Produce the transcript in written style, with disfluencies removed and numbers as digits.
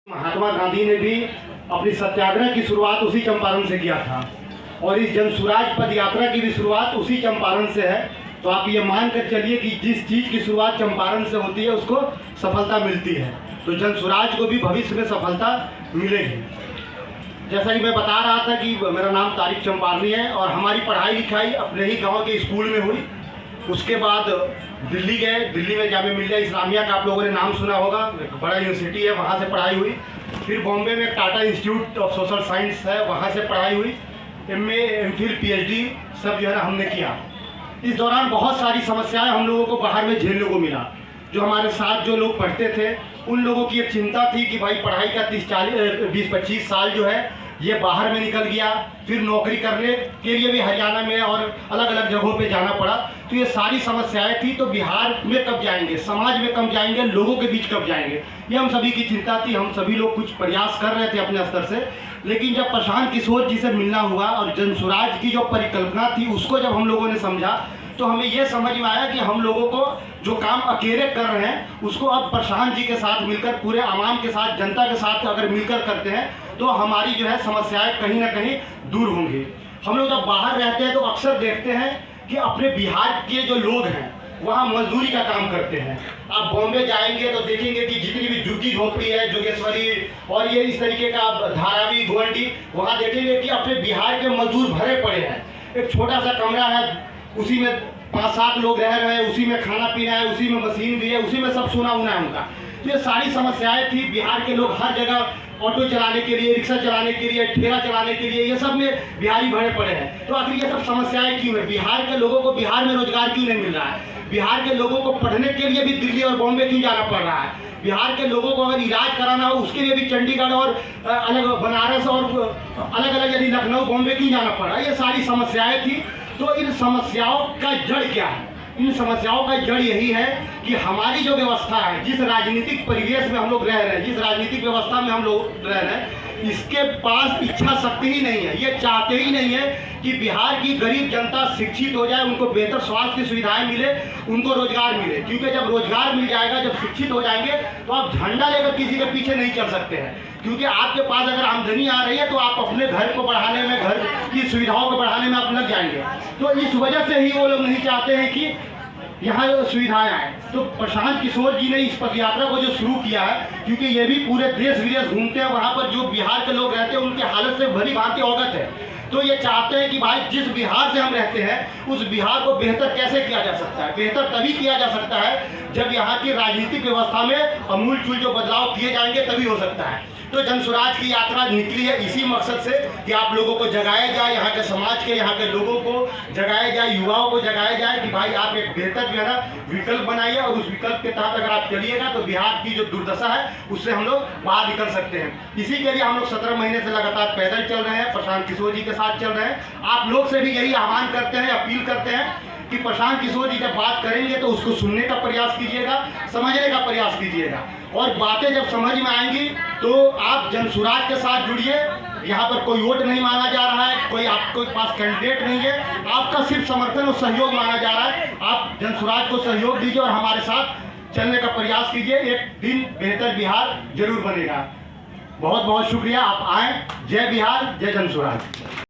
महात्मा गांधी ने भी अपनी सत्याग्रह की शुरुआत उसी चंपारण से किया था और इस जन सुराज पद यात्रा की भी शुरुआत उसी चंपारण से है। तो आप ये मान कर चलिए कि जिस चीज़ की शुरुआत चंपारण से होती है उसको सफलता मिलती है, तो जन सुराज को भी भविष्य में सफलता मिलेगी। जैसा कि मैं बता रहा था कि मेरा नाम तारिक चंपारनी है और हमारी पढ़ाई लिखाई अपने ही गाँव के स्कूल में हुई। उसके बाद दिल्ली गए, दिल्ली में जामिया मिल्लिया इस्लामिया का आप लोगों ने नाम सुना होगा, एक बड़ा यूनिवर्सिटी है, वहाँ से पढ़ाई हुई। फिर बॉम्बे में Tata institute of social science है, वहाँ से पढ़ाई हुई। MA MPhil PhD सब जो है ना हमने किया। इस दौरान बहुत सारी समस्याएं हम लोगों को बाहर में झेलने को मिला। जो हमारे साथ जो लोग पढ़ते थे उन लोगों की एक चिंता थी कि भाई पढ़ाई का 20-25 साल जो है ये बाहर में निकल गया, फिर नौकरी करने के लिए भी हरियाणा में और अलग अलग जगहों पे जाना पड़ा। तो ये सारी समस्याएं थी, तो बिहार में कब जाएंगे, समाज में कब जाएंगे, लोगों के बीच कब जाएंगे, ये हम सभी की चिंता थी। हम सभी लोग कुछ प्रयास कर रहे थे अपने स्तर से, लेकिन जब प्रशांत किशोर जी से मिलना हुआ और जन सुराज की जो परिकल्पना थी उसको जब हम लोगों ने समझा तो हमें यह समझ में आया कि हम लोगों को जो काम अकेले कर रहे हैं उसको अब प्रशांत जी के साथ मिलकर, पूरे आवाम के साथ, जनता के साथ अगर मिलकर करते हैं तो हमारी जो है समस्याएं कहीं ना कहीं दूर होंगी। हम लोग जब बाहर रहते हैं तो अक्सर देखते हैं कि अपने बिहार के जो लोग हैं वहाँ मजदूरी का काम करते हैं। आप बॉम्बे जाएंगे तो देखेंगे कि जितनी भी झुग्गी झोपड़ी है, जोगेश्वरी और ये इस तरीके का धारावी गुवाहाटी, वहाँ देखेंगे कि अपने बिहार के मजदूर भरे पड़े हैं। एक छोटा सा कमरा है, उसी में 5-7 लोग रह रहे हैं, उसी में खाना पीना है, उसी में मशीन भी है, उसी में सब सोना होना है उनका। तो ये सारी समस्याएं थी। बिहार के लोग हर जगह ऑटो चलाने के लिए, रिक्शा चलाने के लिए, ठेला चलाने के लिए, ये सब में बिहारी भरे पड़े हैं। तो आखिर ये सब समस्याएं क्यों है? बिहार के लोगों को बिहार में रोजगार क्यों नहीं मिल रहा है? बिहार के लोगों को पढ़ने के लिए भी दिल्ली और बॉम्बे क्यों जाना पड़ रहा है? बिहार के लोगों को अगर इलाज कराना हो उसके लिए भी चंडीगढ़ और अलग बनारस और अलग अलग यदि लखनऊ बॉम्बे क्यों जाना पड़ रहा है? ये सारी समस्याएं थी। तो इन समस्याओं का जड़ क्या है? इन समस्याओं का जड़ यही है कि हमारी जो व्यवस्था है, जिस राजनीतिक परिवेश में हम लोग रह रहे हैं, जिस राजनीतिक व्यवस्था में हम लोग रह रहे हैं, इसके पास इच्छा शक्ति ही नहीं है। ये चाहते ही नहीं है कि बिहार की गरीब जनता शिक्षित हो जाए, उनको बेहतर स्वास्थ्य की सुविधाएं मिले, उनको रोजगार मिले। क्योंकि जब रोजगार मिल जाएगा, जब शिक्षित हो जाएंगे तो आप झंडा लेकर किसी के पीछे नहीं चल सकते हैं। क्योंकि आपके पास अगर आमदनी आ रही है तो आप अपने घर को बढ़ाने में, घर की सुविधाओं को बढ़ाने में आप लग जाएंगे। तो इस वजह से ही वो लोग नहीं चाहते हैं कि यहाँ सुविधाएं आए। तो प्रशांत किशोर जी ने इस पद यात्रा को जो शुरू किया है, क्योंकि ये भी पूरे देश विदेश घूमते हैं, वहाँ पर जो बिहार के लोग रहते हैं उनके हालत से भली भांति अवगत है। तो ये चाहते हैं कि भाई जिस बिहार से हम रहते हैं उस बिहार को बेहतर कैसे किया जा सकता है? बेहतर तभी किया जा सकता है जब यहाँ की राजनीतिक व्यवस्था में अमूलचूल जो बदलाव किए जाएंगे, तभी हो सकता है। तो जन सुराज की यात्रा निकली है इसी मकसद से कि आप लोगों को जगाया जाए, यहाँ के समाज के, यहाँ के लोगों को जगाया जाए, युवाओं को जगाया जाए कि भाई आप एक बेहतर जो है ना विकल्प बनाइए और उस विकल्प के तहत अगर आप चलिएगा तो बिहार की जो दुर्दशा है उससे हम लोग बाहर निकल सकते हैं। इसी के लिए हम लोग 17 महीने से लगातार पैदल चल रहे हैं, प्रशांत किशोर जी के साथ चल रहे हैं। आप लोग से भी यही आह्वान करते हैं, अपील करते हैं कि प्रशांत किशोर जी जब बात करेंगे तो उसको सुनने का प्रयास कीजिएगा, समझने का प्रयास कीजिएगा, और बातें जब समझ में आएंगी तो आप जन सुराज के साथ जुड़िए। यहाँ पर कोई वोट नहीं मांगा जा रहा है, कोई आपके पास कैंडिडेट नहीं है, आपका सिर्फ समर्थन और सहयोग मांगा जा रहा है। आप जन सुराज को सहयोग दीजिए और हमारे साथ चलने का प्रयास कीजिए। एक दिन बेहतर बिहार जरूर बनेगा। बहुत बहुत शुक्रिया, आप आए। जय बिहार, जय जन सुराज।